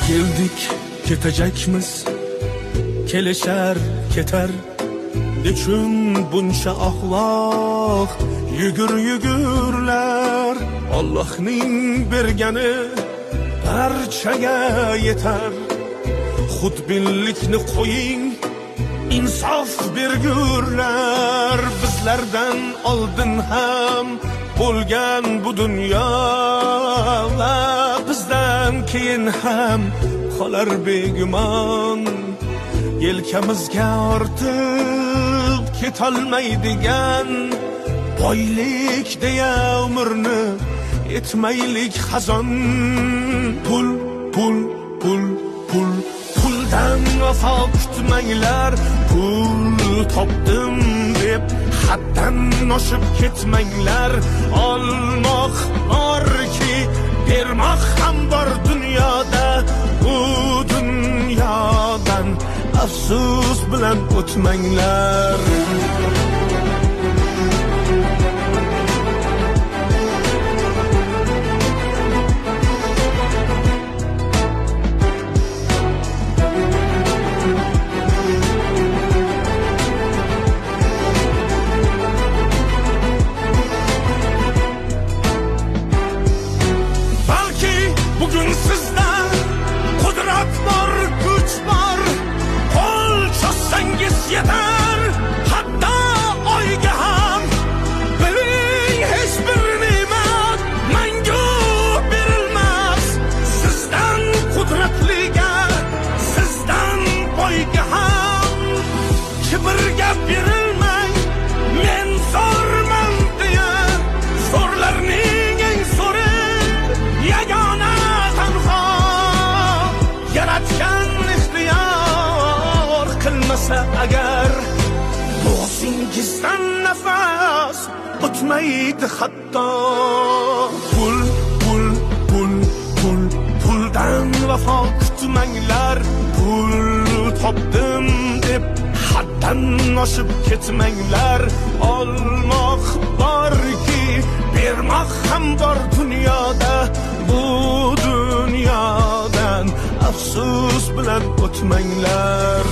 Geldik, ketecekmiz, kelişer, keter. Nechun buncha axloq yugurlar. Allohning bergani barchaga yetar. Xudbinlikni qo'ying, insof bergurlar. Bizlardan oldin ham bo'lgan bu dunyo va bizdan keyin ham qolar begumon. Yelkamizga ortib ketolmaydigan boylik deya umrni etmaylik xazon. Pul, pul, pul, pul, puldan vafo kutmanglar. Pul topdim deb haddan oshib ketmanglar. Olmoq borki, bermoq ham bor dunyoda. Bu dunyodan afsus bilan o'tmanglar. Balki bugün sizda qudrat bor, kuch bor. Qo'l cho'zsangiz yetar, hatto oyga ham. Biling, hech bir ne'mat mangu berilmas. Sizdan qudratliga, sizdan boyga ham. Kibrga berilmang, men zo'rman deya. Zo'rlarning eng zo'ri yagona tanho. Yaratgan ixtiyor qilmasa agar, bo'g'zingizdan nafas o'tmaydi hatto. Pul, pul, pul, pul, puldan vafo kutmanglar. Pul topdim deb haddan oshib ketmanglar. Olmoq borki, bermoq ham bor dunyoda. Bu dunyodan afsus bilan o'tmanglar.